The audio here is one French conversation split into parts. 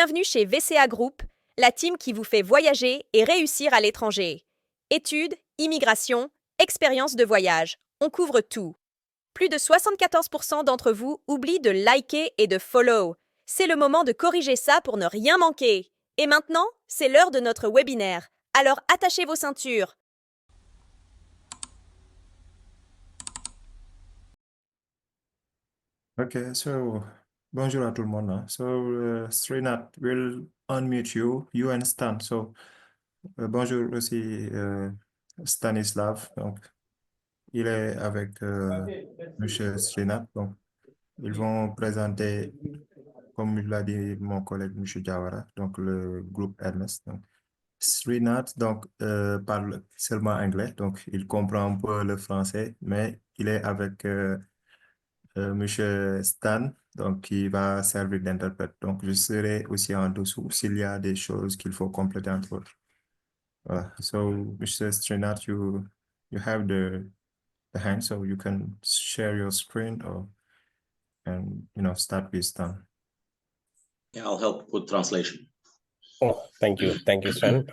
Bienvenue chez VCA Group, la team qui vous fait voyager et réussir à l'étranger. Études, immigration, expérience de voyage, on couvre tout. Plus de 74% d'entre vous oublient de liker et de follow. C'est le moment de corriger ça pour ne rien manquer. Et maintenant, c'est l'heure de notre webinaire. Alors attachez vos ceintures. Okay, so bonjour à tout le monde. So Srinath will unmute you and Stan. So bonjour aussi Stanislav. Donc il est avec Monsieur Srinath. Donc ils vont présenter, comme l'a dit mon collègue Monsieur Diawara, donc le groupe Ernest. Donc Srinath parle seulement anglais, donc il comprend un peu le français, mais il est avec Monsieur Stan, donc qui va servir d'interprète. Donc, je serai aussi en dessous s'il y a des choses qu'il faut compléter entre autres. Voilà. So, Mr. Srinath, you have the hand, so you can share your screen and start with Stan. Yeah, I'll help with translation. Oh, thank you, Stan.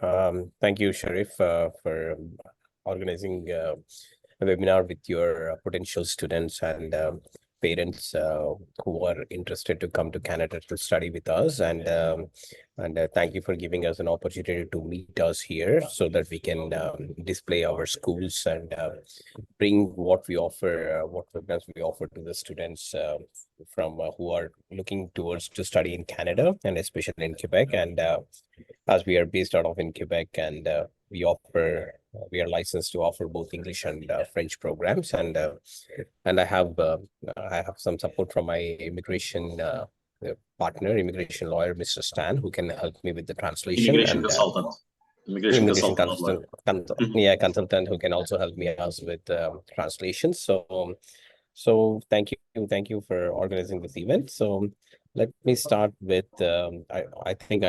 Thank you, Sharif, for organizing a webinar with your potential students and parents who are interested to come to Canada to study with us, and thank you for giving us an opportunity to meet us here so that we can display our schools and bring what we offer, what programs we offer to the students from who are looking towards to study in Canada and especially in Quebec. And as we are based out of in Quebec, and we are licensed to offer both English and French programs, and I have some support from my immigration partner, immigration lawyer, Mr. Stan, who can help me with the translation. Immigration consultant. Immigration consultant. Consultant who can also help me out with translation. So thank you for organizing this event. So let me start with I think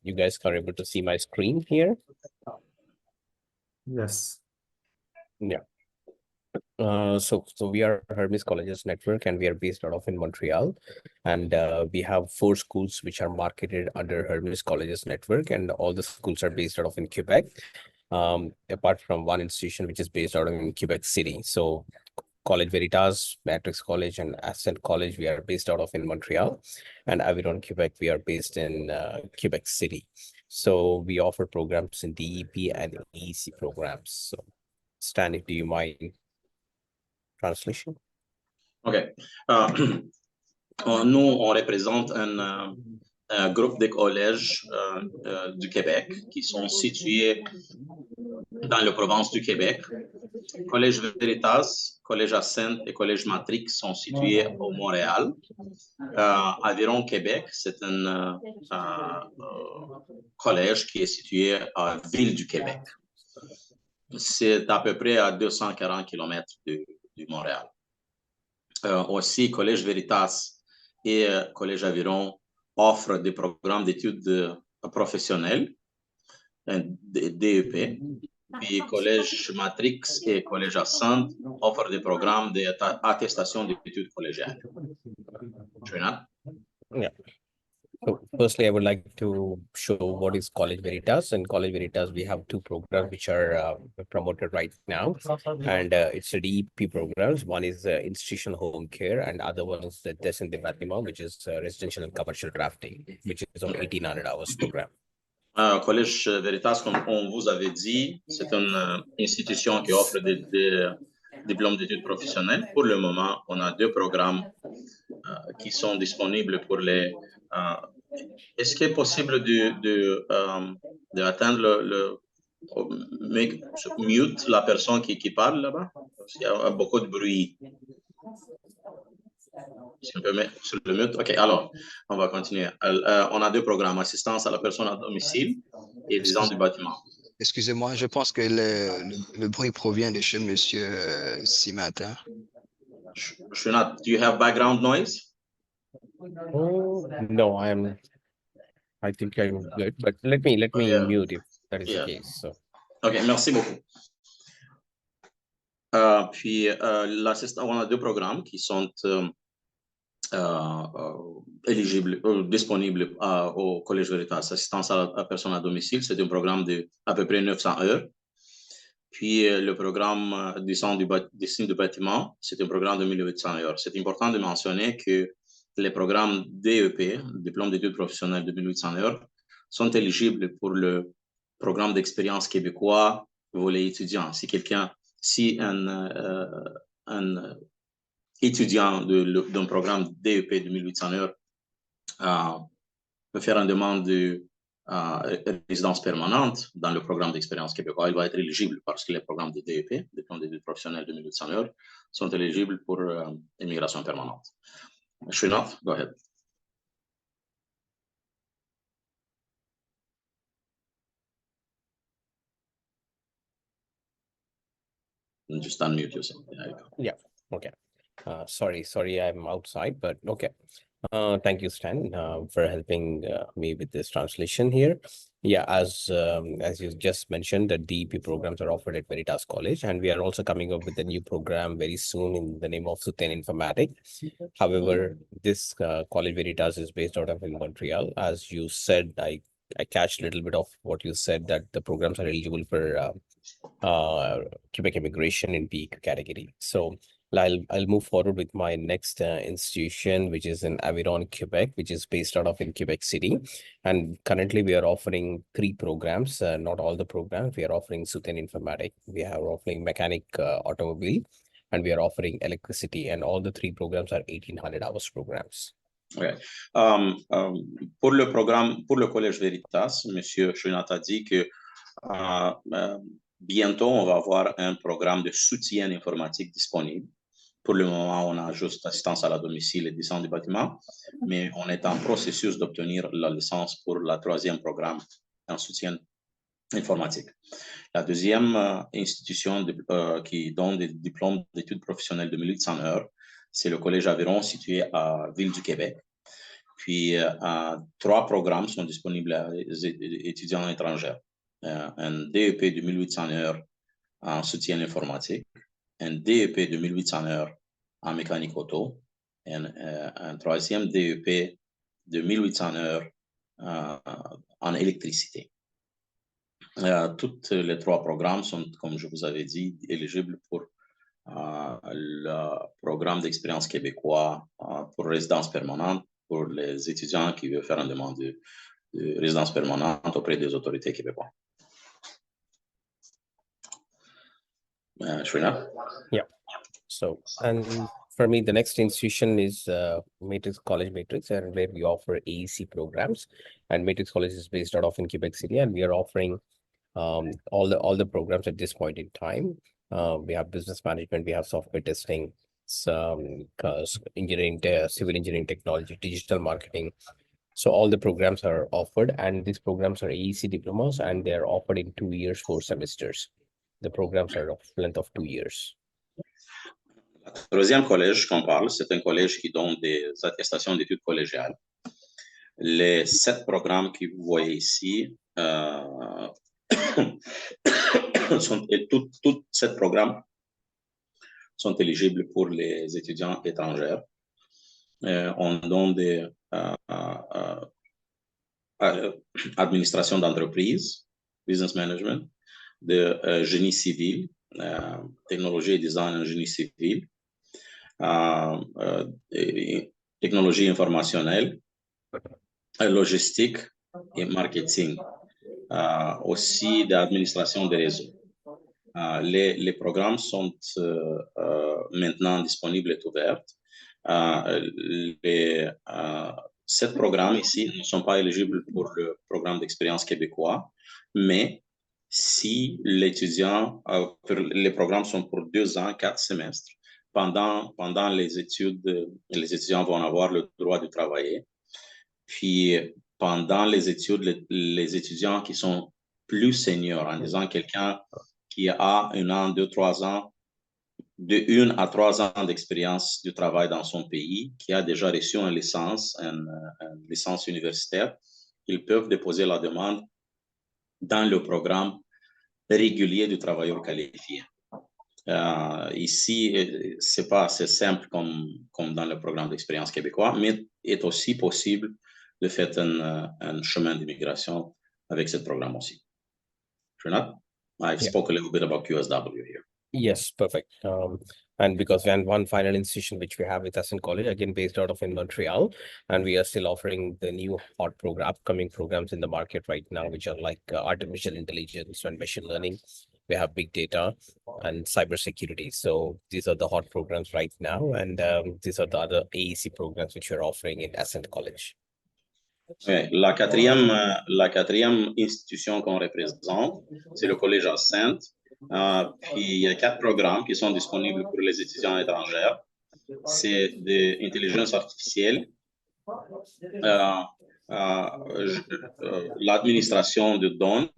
you guys are able to see my screen here. Yes. Yeah. So we are Hermes Colleges Network, and we are based out of in Montreal, and we have 4 schools which are marketed under Hermes Colleges Network, and all the schools are based out of in Quebec, apart from one institution which is based out of in Quebec City. So College Veritas, Matrix College, and Ascent College, we are based out of in Montreal, and Aviron, Quebec, we are based in Quebec City. So we offer programs in DEP and EEC programs. So Stan, do you mind translation? OK. Nous, on représente un groupe de collèges du Québec qui sont situés dans la province du Québec. Collège Veritas, Collège Ascent et Collège Matrix sont situés au Montréal. Aviron, Québec, c'est un collège qui est situé à Ville du Québec. C'est à peu près à 240 km du Montréal. Aussi, Collège Veritas et Collège Aviron offrent des programmes d'études professionnelles, DEP. Puis Collège Matrix et Collège Ascent offrent des programmes d'attestation d'études collégiales. Srinath? Yeah. So firstly, I would like to show what is College Veritas. In College Veritas, we have 2 programs which are promoted right now, and it's a DEP programs. One is institutional home care, and other one is the Descent de Bâtiment, which is residential and commercial drafting, which is of 1,800 hours program. Collège Veritas, comme on vous avait dit, c'est une institution qui offre des diplômes d'études professionnelles. Pour le moment, on a 2 programmes qui sont disponibles pour les... Est-ce qu'il est possible d'atteindre mute la personne qui parle là-bas? Parce qu'il y a beaucoup de bruit. Si on peut mettre sur le mute. OK, alors, on va continuer. On a 2 programmes, assistance à la personne à domicile et Descente du bâtiment. Excusez-moi, je pense que le bruit provient de chez Monsieur Simata. Srinath, do you have background noise? No, I think I'm good, but let me mute if that is the case. So. OK, merci beaucoup. Puis, l'assistant, on a 2 programmes qui sont éligible, disponible au Collège Veritas. Assistance à personne à domicile, c'est un programme de à peu près 900 heures. Puis le programme dessin du bâtiment, c'est un programme de 1800 heures. C'est important de mentionner que les programmes DEP, Diplôme d'études professionnelles de 1800 heures, sont éligibles pour le programme d'expérience québécois volet étudiant. Si un étudiant d'un programme DEP de 1800 heures peut faire une demande de résidence permanente dans le programme d'expérience québécois, il va être éligible parce que les programmes de DEP, Diplôme d'études professionnelles de 1800 heures, sont éligibles pour immigration permanente. Srinath, go ahead. Just unmute yourself. Yeah, okay. Sorry, I'm outside, but okay. Thank you, Stan, for helping me with this translation here. Yeah, as you just mentioned, the DEP programs are offered at Veritas College, and we are also coming up with a new program very soon in the name of Suten Informatics. However, this College Veritas is based out of in Montreal. As you said, I catched a little bit of what you said, that the programs are eligible for Quebec immigration in PEQ category. So I'll move forward with my next institution, which is in Aviron, Quebec, which is based out of in Quebec City. And currently we are offering 3 programs, not all the programs. We are offering Suten Informatics, we are offering mechanic automobile, and we are offering electricity, and all the 3 programs are 1800 hours programs. Okay. Pour le programme, pour le Collège Veritas, M. Srinath a dit que bientôt, on va avoir un programme de soutien informatique disponible. Pour le moment, on a juste assistance à la domicile et descente du bâtiment, mais on est en processus d'obtenir la licence pour le 3e programme en soutien informatique. La deuxième institution qui donne des diplômes d'études professionnelles de 1800 heures, c'est le Collège Aviron situé à Ville du Québec. Puis, 3 programmes sont disponibles aux étudiants étrangers. Un DEP de 1800 heures en soutien informatique, un DEP de 1800 heures en mécanique auto, et un 3e DEP de 1800 heures en électricité. Tous les 3 programmes sont, comme je vous avais dit, éligibles pour le programme d'expérience québécois pour résidence permanente pour les étudiants qui veulent faire une demande de résidence permanente auprès des autorités québécoises. Srinath? Yeah. So, and for me, the next institution is Matrix College Matrix, and where we offer AEC programs. And Matrix College is based out of in Quebec City, and we are offering all the programs at this point in time. We have business management, we have software testing, some engineering, civil engineering technology, digital marketing. So all the programs are offered, and these programs are AEC diplomas, and they are offered in 2 years, 4 semesters. The programs are of length of 2 years. Le 3e collège qu'on parle, c'est un collège qui donne des attestations d'études collégiales. Les 7 programmes que vous voyez ici, tous 7 programmes sont éligibles pour les étudiants étrangers. On donne des administration d'entreprise, business management, de génie civil, technologie et design en génie civil, technologie informationnelle, logistique et marketing, aussi d'administration des réseaux. Les programmes sont maintenant disponibles et ouverts. Les 7 programmes ici ne sont pas éligibles pour le programme d'expérience québécois, mais si l'étudiant, les programmes sont pour 2 ans, 4 semestres, pendant les études, les étudiants vont avoir le droit de travailler. Puis, pendant les études, les étudiants qui sont plus seniors, en disant quelqu'un qui a 1 an, 2, 3 ans, de 1 à 3 ans d'expérience de travail dans son pays, qui a déjà reçu une licence universitaire, ils peuvent déposer la demande dans le programme régulier du travailleur qualifié. Ici, c'est pas assez simple comme dans le programme d'expérience québécois, mais est aussi possible de faire un chemin d'immigration avec ce programme aussi. Srinath, I've Yeah. spoke a little bit about QSW here. Yes, perfect. And because we have one final institution which we have with us in college, again based out of in Montreal, and we are still offering the new hot program, upcoming programs in the market right now, which are like artificial intelligence and machine learning. We have big data and cybersecurity. So these are the hot programs right now, and these are the other AEC programs which we're offering in Ascent College. Ouais, la quatrième institution qu'on représente, c'est le Collège Ascent. Puis il y a 4 programmes qui sont disponibles pour les étudiants étrangers. C'est de l'intelligence artificielle, l'administration de données,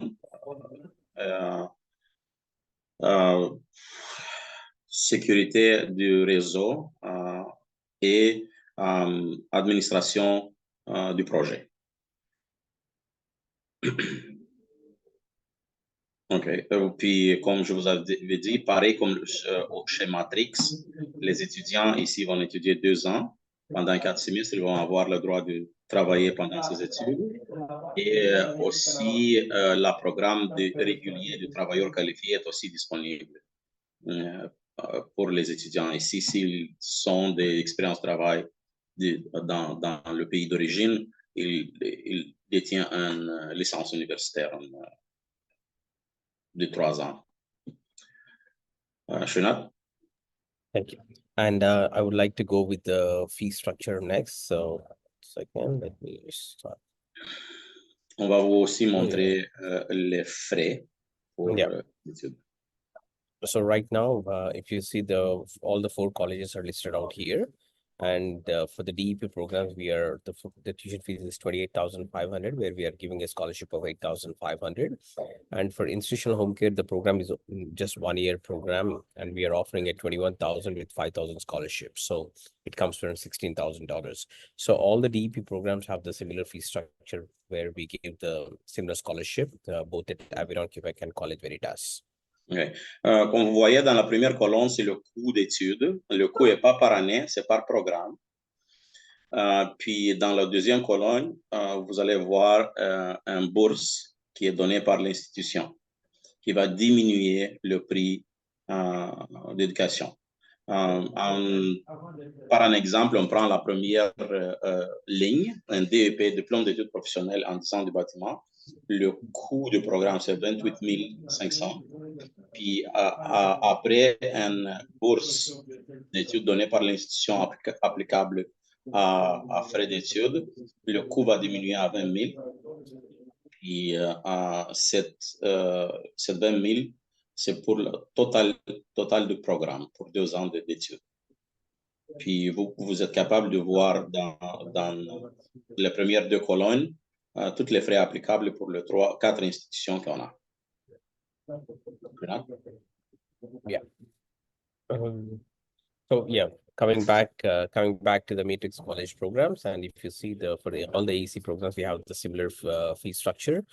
sécurité du réseau et administration du projet. OK. Puis, comme je vous avais dit, pareil comme chez Matrix, les étudiants ici vont étudier 2 ans. Pendant 4 semestres, ils vont avoir le droit de travailler pendant ces études. Et aussi, le programme régulier de travailleurs qualifiés est aussi disponible pour les étudiants. Ici, s'ils sont des expériences de travail dans le pays d'origine, ils détiennent une licence universitaire de 3 ans. Srinath? Thank you. And I would like to go with the fee structure next. So, second, let me start. On va vous aussi montrer les frais pour l'étude. So right now, if you see all the 4 colleges are listed out here. And for the DEP programs, the tuition fees is 28,500, where we are giving a scholarship of 8,500. And for institutional home care, the program is just 1-year program, and we are offering at 21,000 with 5,000 scholarships. So it comes from $16,000. So all the DEP programs have the similar fee structure, where we give the similar scholarship, both at Aviron, Quebec, and College Veritas. Okay. Comme vous voyez dans la première colonne, c'est le coût d'études. Le coût n'est pas par année, c'est par programme. Puis dans la deuxième colonne, vous allez voir une bourse qui est donnée par l'institution, qui va diminuer le prix d'éducation. Par un exemple, on prend la première ligne, un DEP, diplôme d'études professionnelles en design du bâtiment. Le coût du programme, c'est 28 500. Puis après une bourse d'études donnée par l'institution applicable à frais d'études, le coût va diminuer à 20 000. Puis cette 20 000, c'est pour le total du programme, pour 2 ans d'études. Puis vous êtes capable de voir dans les premières 2 colonnes tous les frais applicables pour les 4 institutions qu'on a. Yeah. So yeah, coming back to the Matrix College programs, and if you see for all the AEC programs, we have the similar fee structure,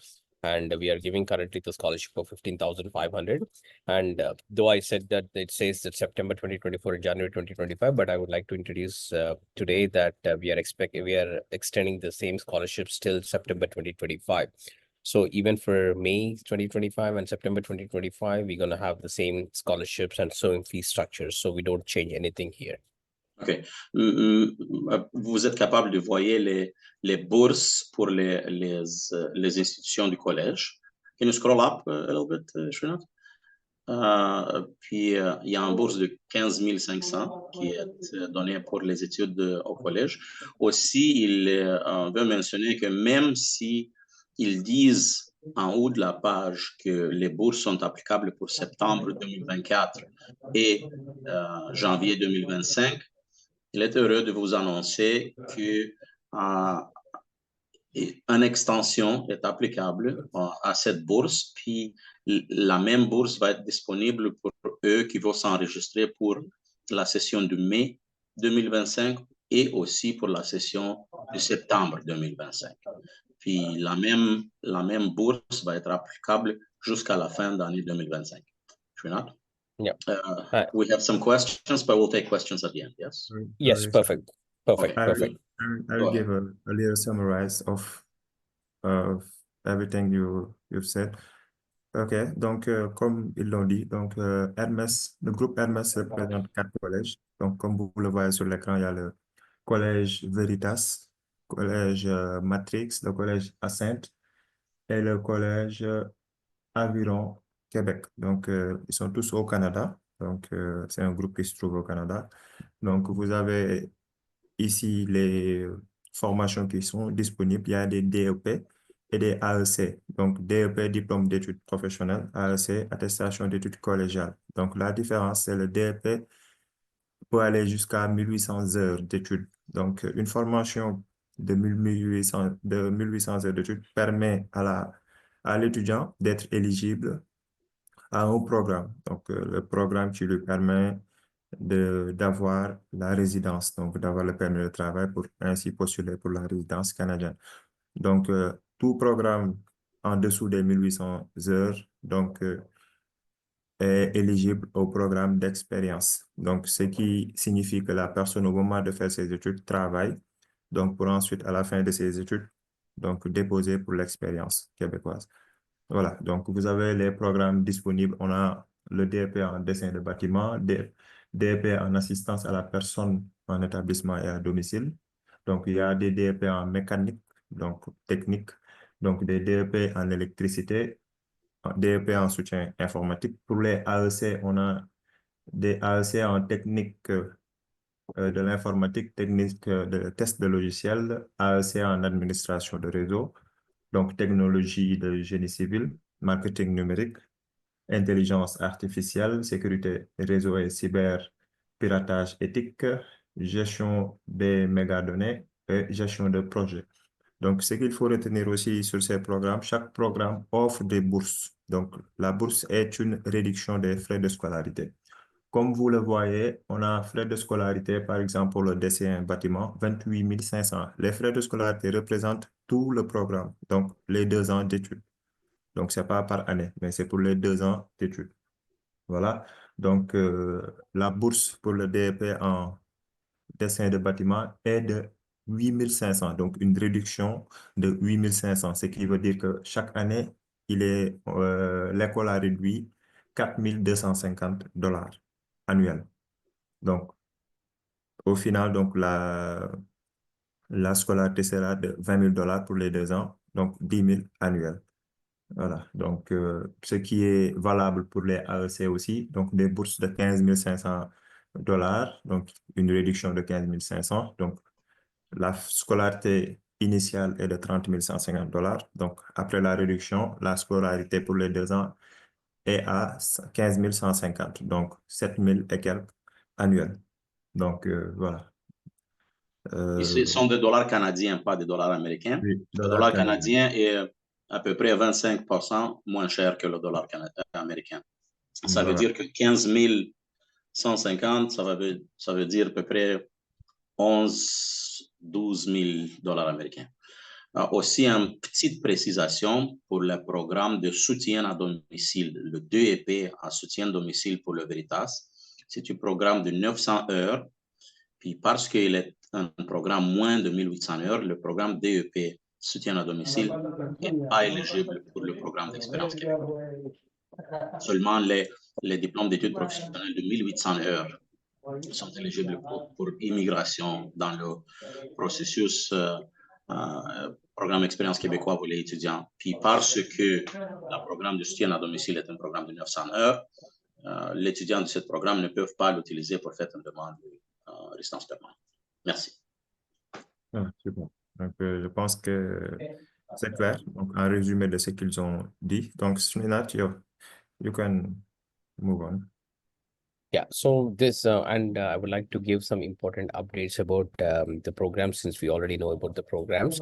and we are giving currently the scholarship of 15,500. And though I said that it says that September 2024 and January 2025, but I would like to introduce today that we are extending the same scholarships till September 2025. So even for May 2025 and September 2025, we're going to have the same scholarships and same fee structures. So we don't change anything here. OK. Vous êtes capable de voir les bourses pour les institutions du collège. Can you scroll up a little bit, Srinath? Puis il y a une bourse de 15 500 qui est donnée pour les études au collège. Aussi, il veut mentionner que même si ils disent en haut de la page que les bourses sont applicables pour septembre 2024 et janvier 2025, il est heureux de vous annoncer que une extension est applicable à cette bourse, puis la même bourse va être disponible pour eux qui vont s'enregistrer pour la session de mai 2025 et aussi pour la session de septembre 2025. Puis la même bourse va être applicable jusqu'à la fin de l'année 2025. Srinath? Yeah. We have some questions, but we'll take questions at the end. Yes. Yes, Sorry, perfect. Perfect. Okay. Perfect. I'll Go give a little summarize of everything you've said. Ok, donc comme ils l'ont dit, donc Hermès, le groupe Hermès représente 4 collèges. Donc comme vous le voyez sur l'écran, il y a le collège Veritas, collège Matrix, le collège Ascent et le collège Aviron Québec. Donc ils sont tous au Canada. Donc c'est un groupe qui se trouve au Canada. Donc vous avez ici les formations qui sont disponibles. Il y a des DEP et des AEC. Donc, DEP, diplôme d'études professionnelles, AEC, attestation d'études collégiales. Donc, la différence, c'est le DEP peut aller jusqu'à 1800 heures d'études. Donc, une formation de 1800 heures d'études permet à l'étudiant d'être éligible à un programme. Donc, le programme qui lui permet d'avoir la résidence, donc d'avoir le permis de travail pour ainsi postuler pour la résidence canadienne. Donc, tout programme en dessous des 1800 heures donc, est éligible au programme d'expérience. Donc, ce qui signifie que la personne, au moment de faire ses études, travaille, donc pour ensuite, à la fin de ses études, donc déposer pour l'expérience québécoise. Voilà, donc vous avez les programmes disponibles. On a le DEP en dessin de bâtiment, DEP en assistance à la personne en établissement et à domicile. Donc, il y a des DEP en mécanique, donc technique, donc des DEP en électricité, DEP en soutien informatique. Pour les AEC, on a des AEC en technique de l'informatique, technique de test de logiciel, AEC en administration de réseau, donc technologie de génie civil, marketing numérique, intelligence artificielle, sécurité réseau et cyber, piratage éthique, gestion des mégadonnées et gestion de projets. Donc, ce qu'il faut retenir aussi sur ces programmes, chaque programme offre des bourses. Donc, la bourse est une réduction des frais de scolarité. Comme vous le voyez, on a frais de scolarité, par exemple, pour le dessin bâtiment, 28 500. Les frais de scolarité représentent tout le programme, donc les 2 ans d'études. Donc, ce n'est pas par année, mais c'est pour les 2 ans d'études. Voilà. Donc, la bourse pour le DEP en dessin de bâtiment est de 8 500, donc une réduction de 8 500, ce qui veut dire que chaque année, l'école a réduit 4 250 $ annuels. Donc, au final, donc, la scolarité sera de 20 000 $ pour les 2 ans, donc 10 000 annuels. Voilà, donc ce qui est valable pour les AEC aussi, donc des bourses de 15 500 $, donc une réduction de 15 500. Donc, la scolarité initiale est de 30 150 $. Donc, après la réduction, la scolarité pour les 2 ans est à 15 150, donc 7 000 et quelques annuels. Donc, voilà. Ici, ce sont des dollars canadiens, pas des dollars américains. Oui, Le dollar canadien est à peu près 25% moins cher que le dollar américain. Ça veut dire que 15 150, ça veut dire à peu près 12 000 $ américains. Aussi, une petite précisation pour le programme de soutien à domicile, le DEP en soutien à domicile pour le Veritas. C'est un programme de 900 heures. Puis parce qu'il est un programme moins de 1800 heures, le programme DEP soutien à domicile n'est pas éligible pour le programme d'expérience québécois. Seulement les diplômes d'études professionnelles de 1800 heures sont éligibles pour immigration dans le processus programme expérience québécois pour les étudiants. Puis parce que le programme de soutien à domicile est un programme de 900 heures, les étudiants de ce programme ne peuvent pas l'utiliser pour faire une demande de résidence permanente. Merci. Ah, c'est bon. Donc, je pense que c'est clair. Donc, en résumé de ce qu'ils ont dit. Donc, Srinat, you can move on. Yeah, so this and I would like to give some important updates about the programs, since we already know about the programs,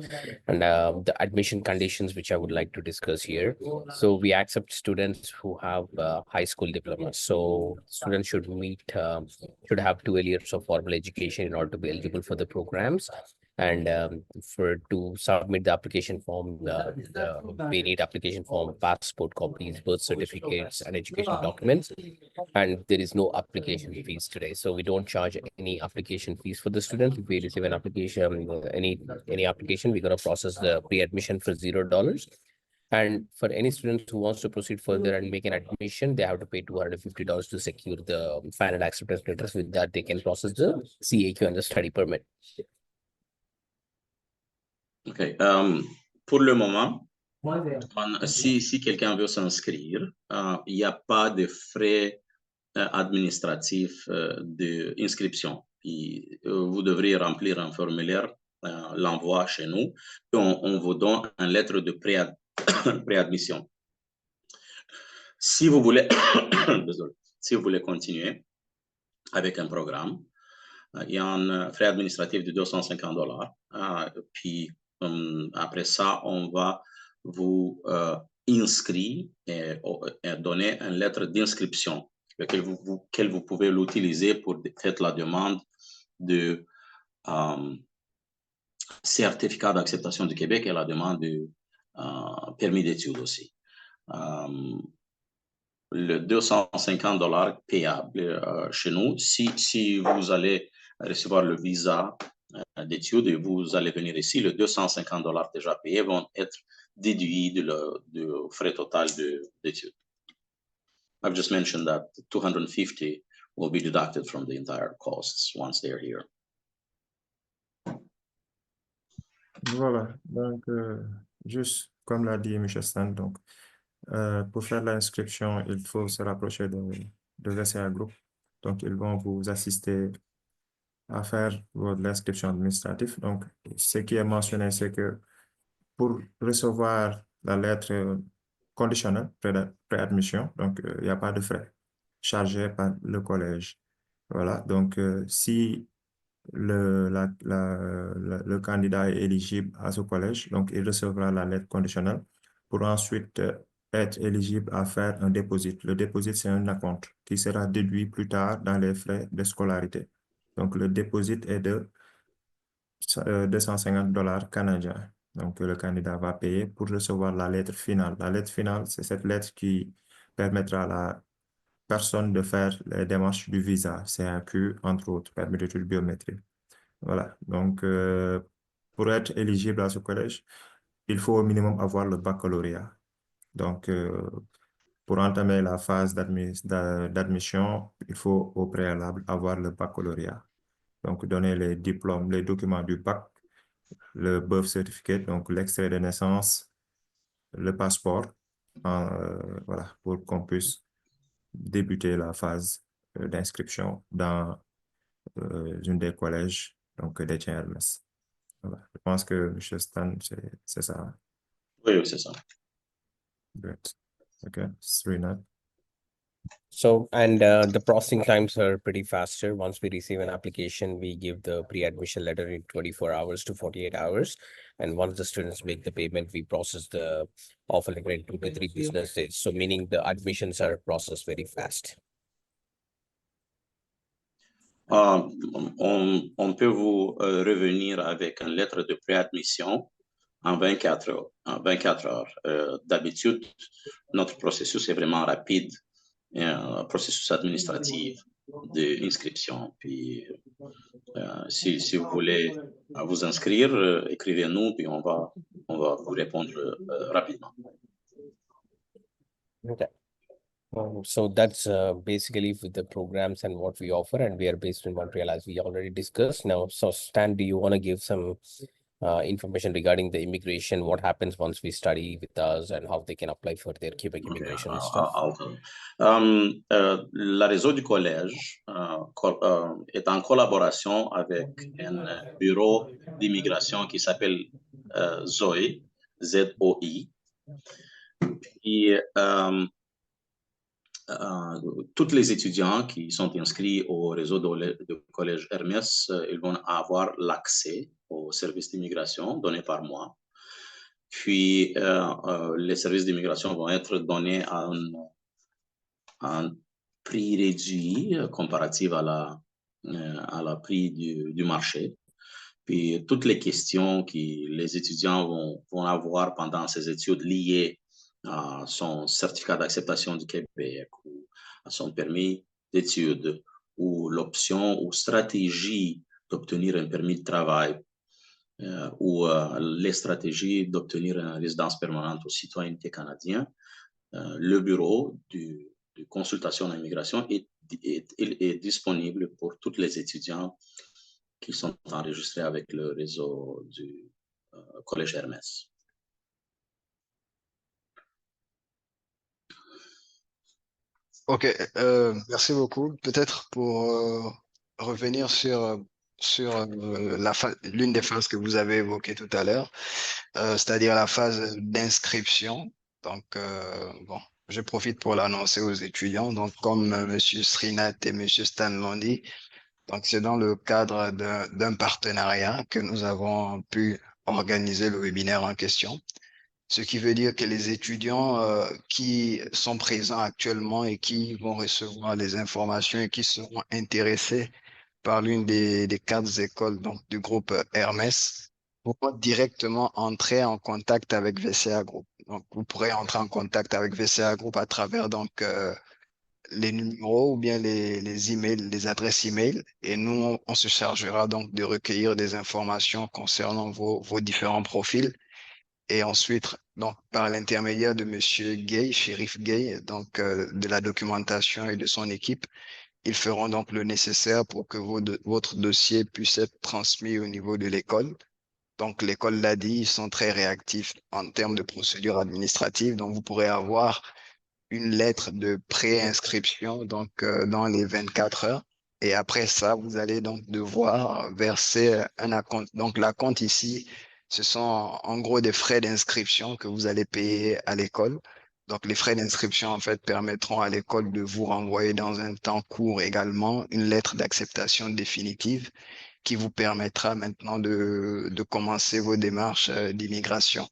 and the admission conditions, which I would like to discuss here. So we accept students who have high school diplomas. So students should have 12 years of formal education in order to be eligible for the programs. And to submit the application form, we need application form, passport copies, birth certificates, and education documents. And there is no application fees today, so we don't charge any application fees for the student. If we receive an application, any application, we're gonna process the pre-admission for $0. And for any student who wants to proceed further and make an admission, they have to pay $250 to secure the final acceptance letters. With that, they can process the CAQ and the study permit. OK. Pour le moment, si quelqu'un veut s'inscrire, il n'y a pas de frais administratifs d'inscription. Vous devrez remplir un formulaire, l'envoi chez nous, et on vous donne une lettre de préadmission. Si vous voulez, désolé, si vous voulez continuer avec un programme, il y a un frais administratif de $250. Puis après ça, on va vous inscrire et donner une lettre d'inscription que vous pouvez l'utiliser pour faire la demande de certificat d'acceptation du Québec et la demande de permis d'études aussi. Le $250 payable chez nous, si vous allez recevoir le visa d'études et vous allez venir ici, le $250 déjà payés vont être déduits du frais total d'études. I've just mentioned that $250 will be deducted from the entire costs once they're here. Voilà, donc juste comme l'a dit M. Stan, donc pour faire l'inscription, il faut se rapprocher de VCA Group. Donc, ils vont vous assister à faire l'inscription administrative. Donc, ce qui est mentionné, c'est que pour recevoir la lettre conditionnelle, préadmission, donc il n'y a pas de frais chargés par le collège. Voilà, donc si le candidat est éligible à ce collège, donc il recevra la lettre conditionnelle pour ensuite être éligible à faire un dépôt. Le dépôt, c'est un acompte qui sera déduit plus tard dans les frais de scolarité. Donc, le dépôt est de $250 canadiens. Donc, le candidat va payer pour recevoir la lettre finale. La lettre finale, c'est cette lettre qui permettra à la personne de faire les démarches du visa, CAQ, entre autres, permis d'études biométriques. Voilà. Donc, pour être éligible à ce collège, il faut au minimum avoir le baccalauréat. Donc, pour entamer la phase d'admission, il faut au préalable avoir le baccalauréat. Donc, donner les diplômes, les documents du bac, le birth certificate, donc l'extrait de naissance, le passeport, voilà, pour qu'on puisse débuter la phase d'inscription dans une des collèges, donc d'Étienne Hermès. Voilà. Je pense que M. Stan, c'est ça. Oui, c'est ça. Great. Okay, Srinath. So, and the processing times are pretty faster. Once we receive an application, we give the pre-admission letter in 24 hours to 48 hours. And once the students make the payment, we process the offer letter in 2 to 3 business days. So meaning the admissions are processed very fast. On peut vous revenir avec une lettre de préadmission en 24 heures. D'habitude, notre processus est vraiment rapide, un processus administratif d'inscription. Puis, si vous voulez vous inscrire, écrivez-nous, puis on va vous répondre rapidement. Okay. So that's basically with the programs and what we offer, and we are based in Montreal, as we already discussed. Now, so Stan, do you want to give some information regarding the immigration, what happens once we study with us, and how they can apply for their Quebec immigration stuff? Le réseau du collège est en collaboration avec un bureau d'immigration qui s'appelle ZOI, Z-O-I. Et tous les étudiants qui sont inscrits au réseau de collège Hermès, ils vont avoir l'accès au service d'immigration donné par moi. Puis, les services d'immigration vont être donnés à un prix réduit comparatif à la prix du marché. Puis toutes les questions que les étudiants vont avoir pendant ces études liées à son certificat d'acceptation du Québec ou à son permis d'études ou l'option ou stratégie d'obtenir un permis de travail ou les stratégies d'obtenir une résidence permanente aux citoyenneté canadienne, le bureau de consultation en immigration est disponible pour tous les étudiants qui sont enregistrés avec le réseau du Collège Hermès. Ok, merci beaucoup. Peut-être pour revenir sur l'une des phases que vous avez évoquées tout à l'heure, c'est-à-dire la phase d'inscription. Donc, bon, je profite pour l'annoncer aux étudiants. Donc, comme Monsieur Srinath et Monsieur Stan l'ont dit, donc c'est dans le cadre d'un partenariat que nous avons pu organiser le webinaire en question. Ce qui veut dire que les étudiants qui sont présents actuellement et qui vont recevoir les informations et qui seront intéressés par l'une des quatre écoles donc, du groupe Hermès pourront directement entrer en contact avec VCA Group. Donc, vous pourrez entrer en contact avec VCA Group à travers donc, les numéros ou bien les emails, les adresses email. Et nous, on se chargera donc de recueillir des informations concernant vos différents profils. Et ensuite, donc, par l'intermédiaire de Monsieur Gay, Shérif Gay, donc, de la documentation et de son équipe, ils feront donc le nécessaire pour que votre dossier puisse être transmis au niveau de l'école. Donc, l'école l'a dit, ils sont très réactifs en termes de procédure administrative. Donc, vous pourrez avoir une lettre de préinscription donc, dans les 24 heures. Et après ça, vous allez donc devoir verser un acompte. Donc, l'acompte ici, ce sont en gros des frais d'inscription que vous allez payer à l'école. Donc, les frais d'inscription, en fait, permettront à l'école de vous renvoyer dans un temps court également une lettre d'acceptation définitive qui vous permettra maintenant de commencer vos démarches d'immigration.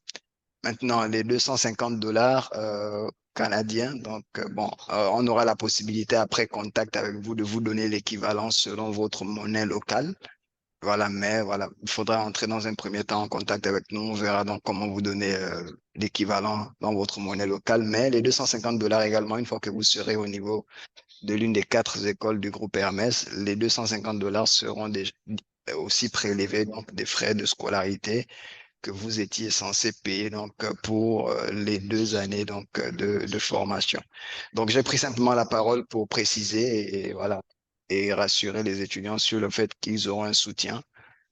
Maintenant, les 250 dollars canadiens, donc bon, on aura la possibilité après contact avec vous de vous donner l'équivalent selon votre monnaie locale. Voilà, mais voilà, il faudra entrer dans un premier temps en contact avec nous. On verra donc comment vous donner l'équivalent dans votre monnaie locale. Mais les 250 dollars également, une fois que vous serez au niveau de l'une des quatre écoles du groupe Hermès, les 250 dollars seront aussi prélevés donc des frais de scolarité que vous étiez censé payer donc pour les 2 années donc de formation. Donc j'ai pris simplement la parole pour préciser et voilà et rassurer les étudiants sur le fait qu'ils auront un soutien.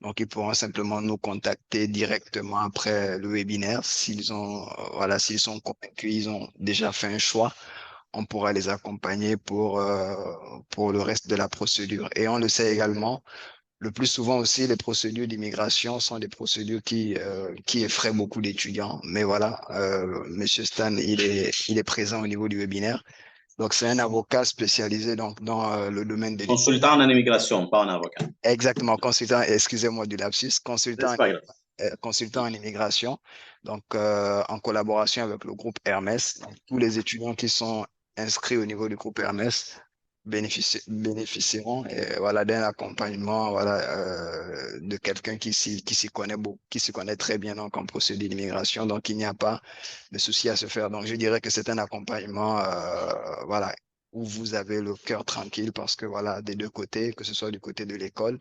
Donc ils pourront simplement nous contacter directement après le webinaire s'ils ont voilà s'ils sont convaincus, ils ont déjà fait un choix. On pourra les accompagner pour le reste de la procédure. Et on le sait également, le plus souvent aussi, les procédures d'immigration sont des procédures qui effraient beaucoup d'étudiants. Mais voilà, Monsieur Stan, il est présent au niveau du webinaire. Donc, c'est un avocat spécialisé donc, dans le domaine de... Consultant en immigration, pas en avocat. Exactement, consultant, excusez-moi du lapsus, C'est consultant, pas grave. consultant en immigration, donc en collaboration avec le groupe Hermès. Donc, tous les étudiants qui sont inscrits au niveau du groupe Hermès bénéficieront voilà, d'un accompagnement voilà, de quelqu'un qui s'y connaît beaucoup, qui s'y connaît très bien donc, en procédure d'immigration. Donc, il n'y a pas de souci à se faire. Donc, je dirais que c'est un accompagnement voilà, où vous avez le cœur tranquille parce que voilà, des deux côtés, que ce soit du côté de l'école,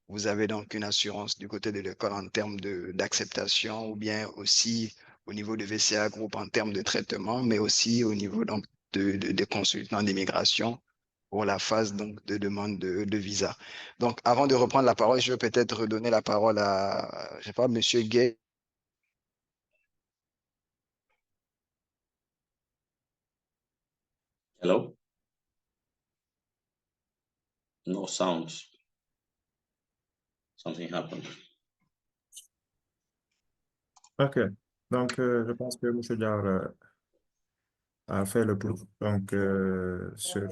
vous avez donc une assurance du côté de l'école en termes d'acceptation ou bien aussi au niveau de VCA Group en termes de traitement, mais aussi au niveau donc, des consultants d'immigration pour la phase donc, de demande de visa. Donc, avant de reprendre la parole, je vais peut-être redonner la parole à, je sais pas, Monsieur Gay. Hello? No sounds. Something happened. OK. Donc, je pense que M. Diawara a fait le tour. Donc, sur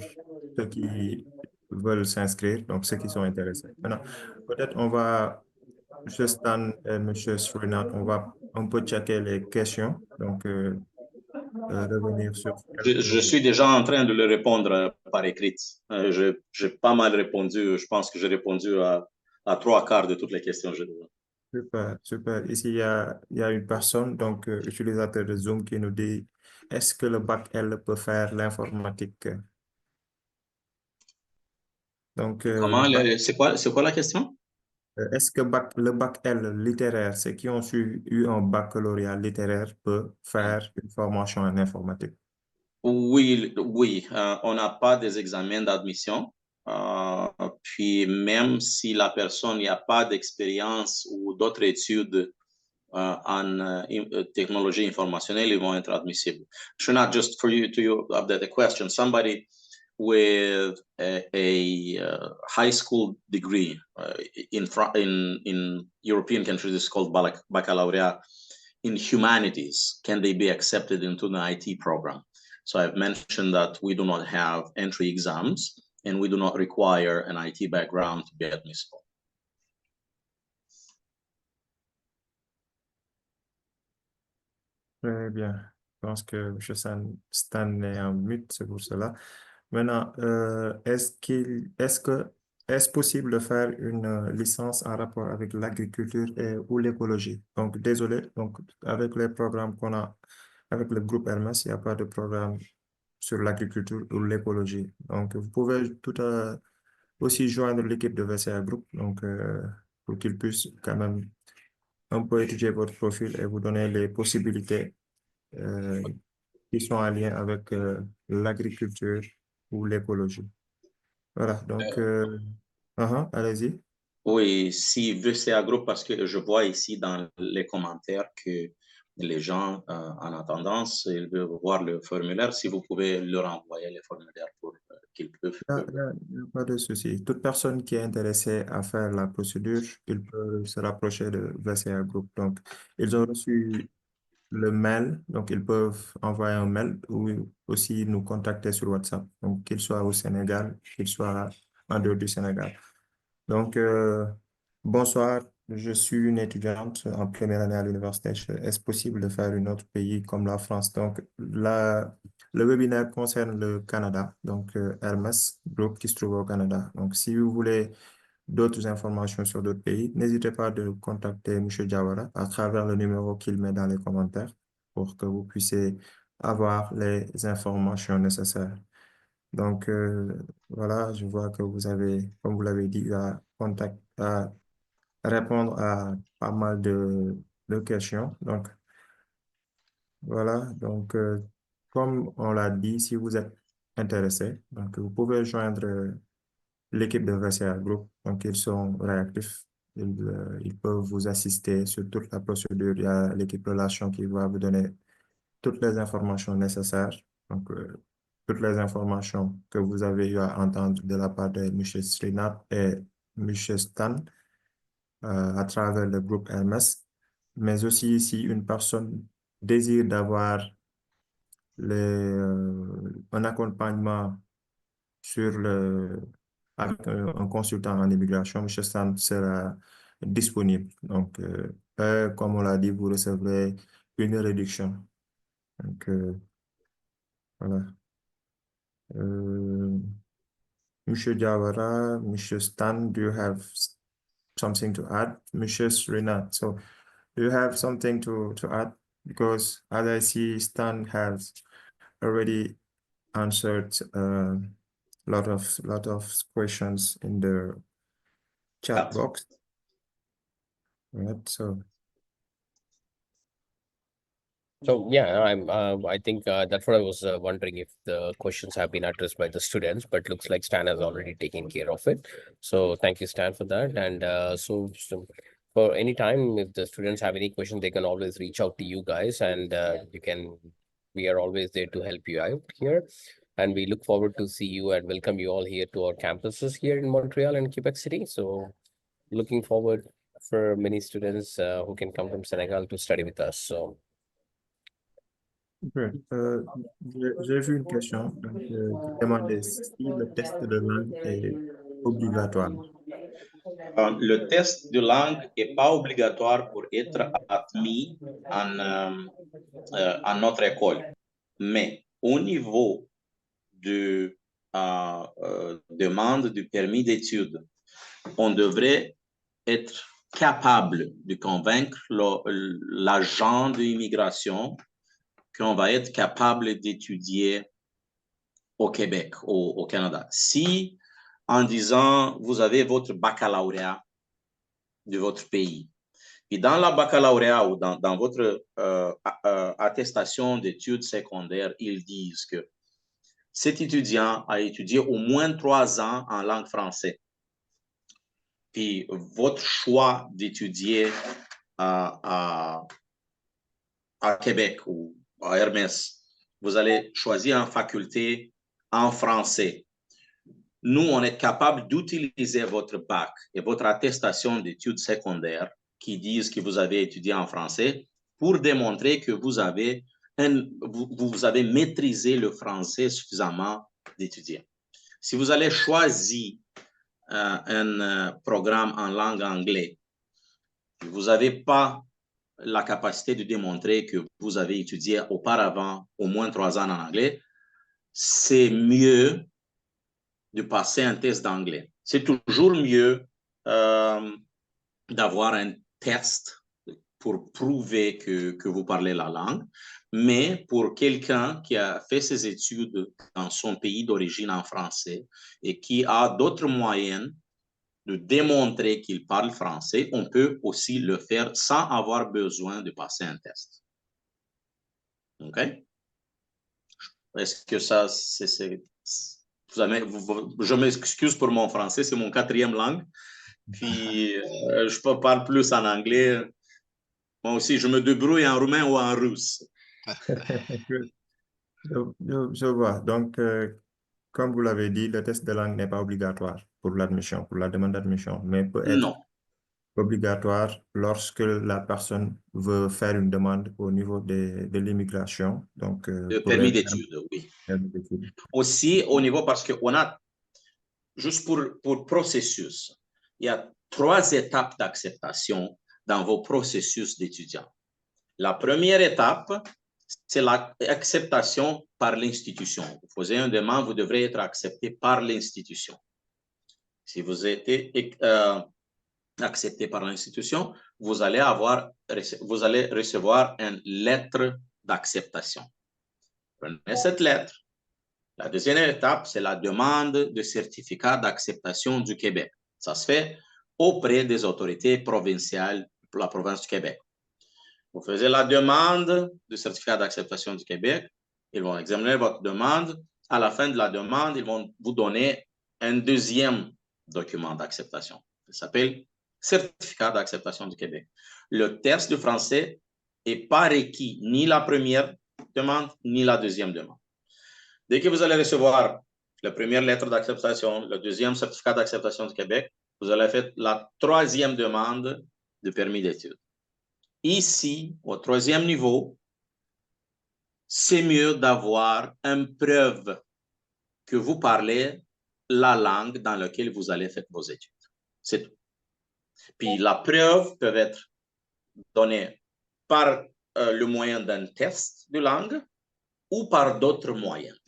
ceux qui veulent s'inscrire, donc ceux qui sont intéressés. Maintenant, peut-être on va, M. Stan et M. Srinath, on va un peu checker les questions. Donc, revenir sur Je suis déjà en train de le répondre par écrit. J'ai pas mal répondu. Je pense que j'ai répondu à à 3/4 de toutes les questions que je donne. Super, super. Ici, il y a une personne, donc utilisateur de Zoom, qui nous dit, est-ce que le bac L peut faire l'informatique? Donc, Comment, c'est quoi la question? est-ce que le bac L littéraire, ceux qui ont eu un baccalauréat littéraire, peut faire une formation en informatique? Oui, oui, on n'a pas des examens d'admission. Puis même si la personne n'a pas d'expérience ou d'autres études en technologie informationnelle, ils vont être admissibles. Srinath, just for you to update the question, somebody with a high school degree in European countries is called baccalaureate in humanities, can they be accepted into the IT program? So I've mentioned that we do not have entry exams and we do not require an IT background to be admissible. Très bien. Je pense que M. Stan est en mute, c'est pour cela. Maintenant, est-ce possible de faire une licence en rapport avec l'agriculture ou l'écologie? Donc, désolé, donc, avec les programmes qu'on a, avec le groupe Hermès, il n'y a pas de programme sur l'agriculture ou l'écologie. Donc, vous pouvez aussi joindre l'équipe de VCA Group, donc, pour qu'ils puissent quand même un peu étudier votre profil et vous donner les possibilités euh, qui sont en lien avec l'agriculture ou l'écologie. Voilà, donc, allez-y. Oui, si VCA Group, parce que je vois ici dans les commentaires que les gens, en attendant, ils veulent voir le formulaire. Si vous pouvez leur envoyer les formulaires pour qu'ils peuvent. Il n'y a pas de souci. Toute personne qui est intéressée à faire la procédure, il peut se rapprocher de VCA Group. Donc, ils ont reçu le mail, donc ils peuvent envoyer un mail ou aussi nous contacter sur WhatsApp. Donc, qu'ils soient au Sénégal, qu'ils soient en dehors du Sénégal. Donc, bonsoir, je suis une étudiante en première année à l'université. Est-ce possible de faire un autre pays comme la France? Donc, le webinaire concerne le Canada, donc Hermès, groupe qui se trouve au Canada. Donc, si vous voulez d'autres informations sur d'autres pays, n'hésitez pas de contacter M. Diawara à travers le numéro qu'il met dans les commentaires pour que vous puissiez avoir les informations nécessaires. Donc, voilà, je vois que vous avez, comme vous l'avez dit, à répondre à pas mal de questions. Donc, voilà, donc, comme on l'a dit, si vous êtes intéressé, donc, vous pouvez joindre l'équipe de VCA Group. Donc, ils sont réactifs. Ils peuvent vous assister sur toute la procédure. Il y a l'équipe relation qui va vous donner toutes les informations nécessaires. Donc, toutes les informations que vous avez eu à entendre de la part de M. Srinath et M. Stan à travers le groupe Hermès. Mais aussi, si une personne désire d'avoir un accompagnement avec un consultant en immigration, M. Stan sera disponible. Donc, comme on l'a dit, vous recevrez une réduction. Donc, voilà. Mr. Diawara, Mr. Stan, do you have something to add? Mr. Srinath, so do you have something to add? Because as I see, Stan has already answered a lot of questions in the chat box. Right, so yeah, I think that's what I was wondering, if the questions have been addressed by the students, but looks like Stan has already taken care of it. So thank you, Stan, for that. And so for any time, if the students have any questions, they can always reach out to you guys, and we are always there to help you out here. And we look forward to see you and welcome you all here to our campuses here in Montreal and Quebec City. So looking forward for many students who can come from Senegal to study with us. So. good. J'ai vu une question qui demandait si le test de langue est obligatoire. Le test de langue n'est pas obligatoire pour être admis en notre école. Mais au niveau de demande du permis d'études, on devrait être capable de convaincre l'agent d'immigration qu'on va être capable d'étudier au Québec, au Canada. Si, en disant, vous avez votre baccalauréat de votre pays, et dans la baccalauréat ou dans votre attestation d'études secondaires, ils disent que cet étudiant a étudié au moins 3 ans en langue française. Puis votre choix d'étudier à Québec ou à Hermès, vous allez choisir en faculté en français. Nous, on est capable d'utiliser votre bac et votre attestation d'études secondaires qui disent que vous avez étudié en français pour démontrer que vous avez maîtrisé le français suffisamment d'étudier. Si vous allez choisir un programme en langue anglaise, vous n'avez pas la capacité de démontrer que vous avez étudié auparavant au moins 3 ans en anglais, c'est mieux de passer un test d'anglais. C'est toujours mieux d'avoir un test pour prouver que vous parlez la langue, mais pour quelqu'un qui a fait ses études dans son pays d'origine en français et qui a d'autres moyens de démontrer qu'il parle français, on peut aussi le faire sans avoir besoin de passer un test. OK? Est-ce que ça, je m'excuse pour mon français, c'est mon 4e langue. Puis, je parle plus en anglais. Moi aussi, je me débrouille en roumain ou en russe. Je vois. Donc, comme vous l'avez dit, le test de langue n'est pas obligatoire pour l'admission, pour la demande d'admission, mais peut être Non. obligatoire lorsque la personne veut faire une demande au niveau de l'immigration. Donc, Le pour permis les d'études, oui. permis d'études. Aussi, au niveau, parce qu'on a, juste pour processus, il y a 3 étapes d'acceptation dans vos processus d'étudiants. La première étape, c'est l'acceptation par l'institution. Vous posez une demande, vous devrez être accepté par l'institution. Si vous êtes accepté par l'institution, vous allez recevoir une lettre d'acceptation. Prenez cette lettre. La deuxième étape, c'est la demande de certificat d'acceptation du Québec. Ça se fait auprès des autorités provinciales pour la province du Québec. Vous faites la demande de certificat d'acceptation du Québec. Ils vont examiner votre demande. À la fin de la demande, ils vont vous donner un deuxième document d'acceptation. Ça s'appelle certificat d'acceptation du Québec. Le test de français n'est pas requis ni la première demande ni la deuxième demande. Dès que vous allez recevoir la première lettre d'acceptation, le deuxième certificat d'acceptation du Québec, vous allez faire la 3e demande de permis d'études. Ici, au 3e niveau, c'est mieux d'avoir une preuve que vous parlez la langue dans laquelle vous allez faire vos études. C'est tout. Puis la preuve peut être donnée par le moyen d'un test de langue ou par d'autres moyens.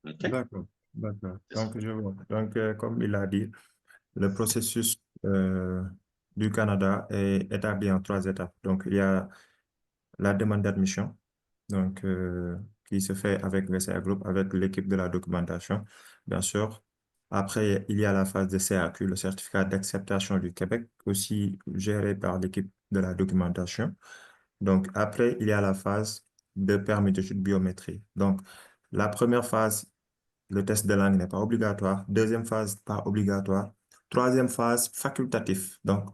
Okay? D'accord, d'accord. Donc, je vois. Donc, comme il a dit, le processus du Canada est établi en 3 étapes. Donc, il y a la demande d'admission, donc, qui se fait avec VCA Group, avec l'équipe de la documentation, bien sûr. Après, il y a la phase de CAQ, le certificat d'acceptation du Québec, aussi géré par l'équipe de la documentation. Donc, après, il y a la phase de permis d'études biométrie. Donc, la première phase, le test de langue n'est pas obligatoire. Deuxième phase, pas obligatoire. Troisième phase, facultatif. Donc,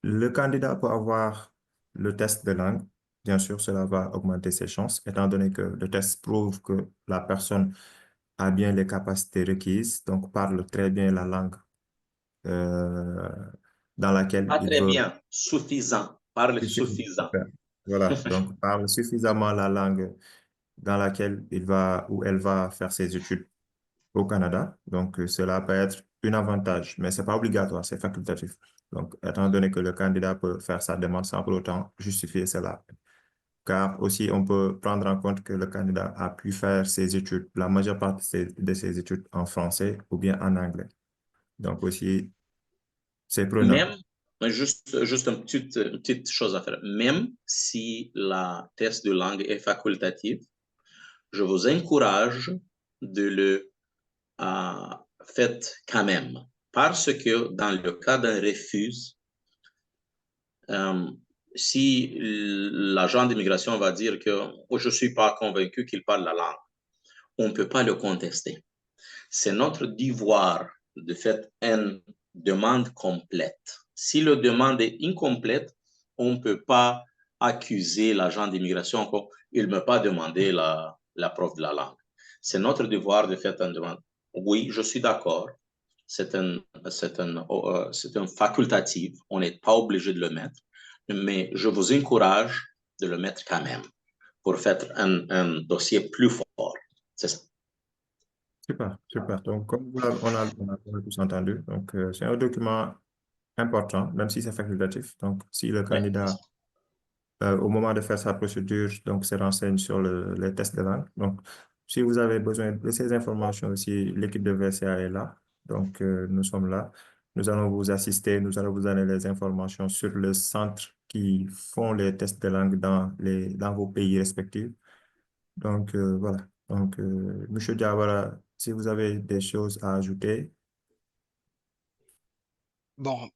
le candidat peut avoir le test de langue. Bien sûr, cela va augmenter ses chances, étant donné que le test prouve que la personne a bien les capacités requises, donc parle très bien la langue dans laquelle Pas il très veut. bien, suffisant, parle suffisant. Voilà, donc parle suffisamment la langue dans laquelle il va ou elle va faire ses études au Canada. Donc, cela peut être un avantage, mais ce n'est pas obligatoire, c'est facultatif. Donc, étant donné que le candidat peut faire sa demande sans pour autant justifier cela. Car aussi, on peut prendre en compte que le candidat a pu faire ses études, la majeure partie de ses études en français ou bien en anglais. Donc aussi, C'est prenant. Même, juste une petite chose à faire. Même si la test de langue est facultative, je vous encourage de le faire quand même. Parce que dans le cas d'un refus, si l'agent d'immigration va dire que je ne suis pas convaincu qu'il parle la langue, on ne peut pas le contester. C'est notre devoir de faire une demande complète. Si la demande est incomplète, on ne peut pas accuser l'agent d'immigration qu'il ne m'a pas demandé la preuve de la langue. C'est notre devoir de faire une demande. Oui, je suis d'accord. C'est un facultatif. On n'est pas obligé de le mettre. Mais je vous encourage de le mettre quand même pour faire un dossier plus fort. C'est ça. Super, super. Donc, comme on a tous entendu, donc c'est un document important, même si c'est facultatif. Donc, si le Ouais. candidat, au moment de faire sa procédure, donc se renseigne sur les tests de langue. Donc, si vous avez besoin de ces informations aussi, l'équipe de VCA est là. Donc, nous sommes là. Nous allons vous assister, nous allons vous donner les informations sur le centre qui font les tests de langue dans vos pays respectifs. Donc, voilà. Donc, Monsieur Diawara, si vous avez des choses à ajouter. Bon,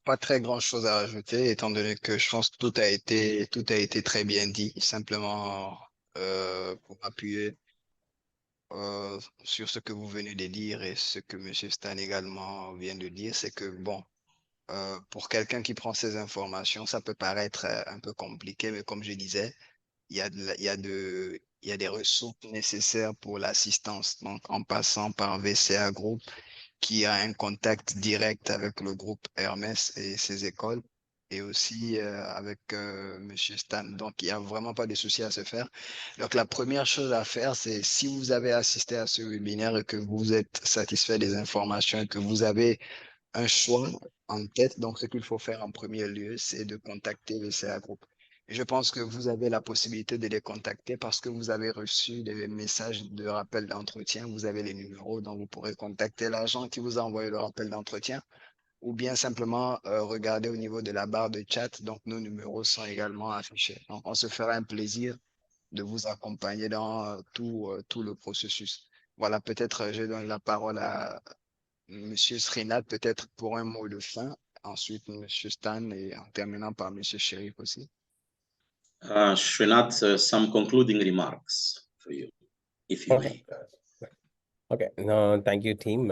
pas très grand-chose à rajouter, étant donné que je pense que tout a été très bien dit. Simplement, pour appuyer sur ce que vous venez de dire et ce que M. Stan également vient de dire, c'est que, bon, pour quelqu'un qui prend ces informations, ça peut paraître un peu compliqué, mais comme je disais, il y a des ressources nécessaires pour l'assistance. Donc, en passant par VCA Group, qui a un contact direct avec le groupe Hermès et ses écoles, et aussi avec Monsieur Stan. Donc, il n'y a vraiment pas de souci à se faire. Donc, la première chose à faire, c'est si vous avez assisté à ce webinaire et que vous êtes satisfait des informations et que vous avez un choix en tête, donc ce qu'il faut faire en premier lieu, c'est de contacter le CA Group. Et je pense que vous avez la possibilité de les contacter parce que vous avez reçu des messages de rappel d'entretien, vous avez les numéros, donc vous pourrez contacter l'agent qui vous a envoyé le rappel d'entretien ou bien simplement regarder au niveau de la barre de chat, donc nos numéros sont également affichés. Donc on se fera un plaisir de vous accompagner dans tout le processus. Voilà, peut-être je donne la parole à Monsieur Srinath, peut-être pour un mot de fin. Ensuite, Monsieur Stan et en terminant par Monsieur Sherif aussi. Srinath, some concluding remarks for you, if you may. Okay, no, thank you, team.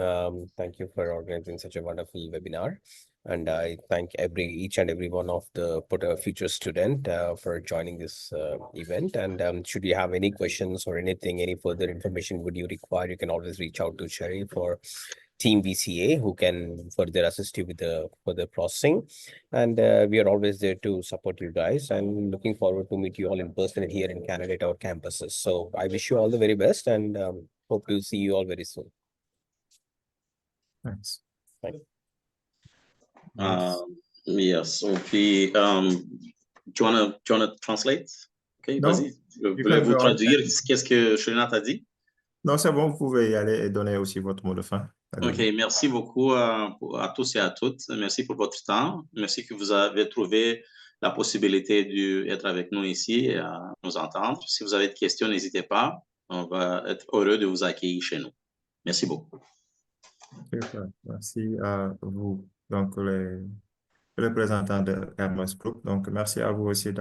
Thank you for organizing such a wonderful webinar. And I thank each and every one of the future student for joining this event. And should you have any questions or anything, any further information would you require, you can always reach out to Sherif or Team VCA, who can further assist you with the further processing. And we are always there to support you guys, and looking forward to meet you all in person here in Canada at our campuses. So I wish you all the very best, and hope to see you all very soon. Thanks. Thank you. Yes. Okay. Do you wanna translate? Okay, Non, vas-y. you Voulez-vous can go traduire qu'est-ce que Srinath a dit? Non, c'est bon, vous pouvez y aller et donner aussi votre mot de fin. OK, merci beaucoup à tous et à toutes. Merci pour votre temps. Merci que vous avez trouvé la possibilité d'être avec nous ici et à nous entendre. Si vous avez des questions, n'hésitez pas. On va être heureux de vous accueillir chez nous. Merci beaucoup. Super. Merci à vous, donc les représentants de Hermès Group. Donc, merci à vous aussi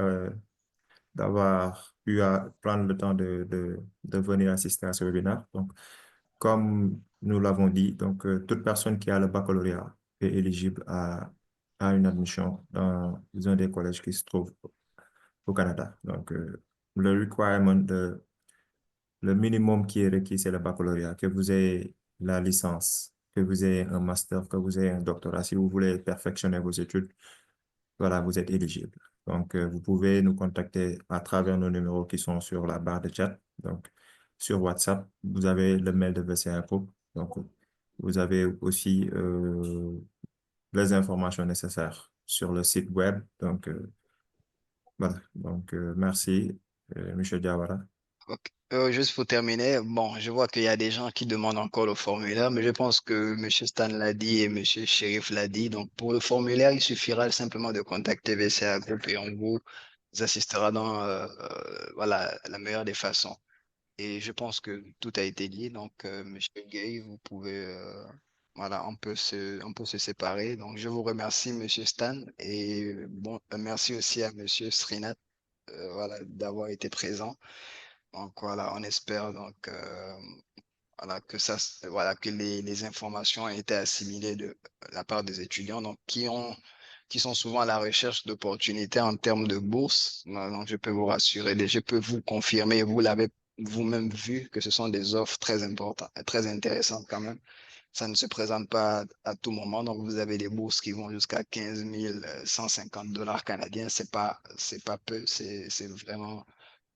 d'avoir pu prendre le temps de venir assister à ce webinaire. Donc, comme nous l'avons dit, donc, toute personne qui a le baccalauréat est éligible à une admission dans un des collèges qui se trouve au Canada. Donc, le minimum qui est requis, c'est le baccalauréat, que vous ayez la licence, que vous ayez un master, que vous ayez un doctorat. Si vous voulez perfectionner vos études, voilà, vous êtes éligible. Donc, vous pouvez nous contacter à travers nos numéros qui sont sur la barre de chat. Donc, sur WhatsApp, vous avez le mail de VCA Group. Donc, vous avez aussi les informations nécessaires sur le site web. Donc, voilà. Donc, merci, M. Diawara. Juste pour terminer, bon, je vois qu'il y a des gens qui demandent encore le formulaire, mais je pense que M. Stan l'a dit et M. Sheriff l'a dit. Donc, pour le formulaire, il suffira simplement de contacter VCA Group et on vous assistera dans voilà, la meilleure des façons. Et je pense que tout a été dit. Donc, M. Gay, vous pouvez, voilà, on peut se séparer. Donc, je vous remercie, M. Stan, et bon, merci aussi à M. Srinath, voilà, d'avoir été présent. Donc voilà, on espère donc voilà que voilà que les informations ont été assimilées de la part des étudiants donc qui sont souvent à la recherche d'opportunités en termes de bourse. Donc je peux vous rassurer, je peux vous confirmer, vous l'avez vous-même vu que ce sont des offres très importantes, très intéressantes quand même. Ça ne se présente pas à tout moment. Donc, vous avez des bourses qui vont jusqu'à 15 150 dollars canadiens. C'est pas peu, c'est vraiment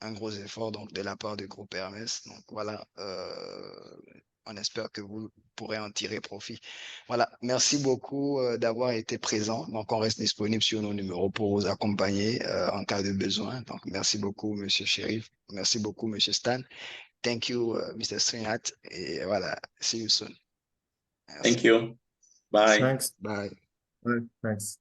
un gros effort donc, de la part du groupe Hermès. Donc, voilà, on espère que vous pourrez en tirer profit. Voilà, merci beaucoup d'avoir été présent. Donc, on reste disponible sur nos numéros pour vous accompagner en cas de besoin. Donc, merci beaucoup, Monsieur Sheriff. Merci beaucoup, Monsieur Stan. Thank you, Mr. Srinath. Et voilà, see you soon. Merci. Thank you. Bye. Thanks. Bye. Bye. Thanks.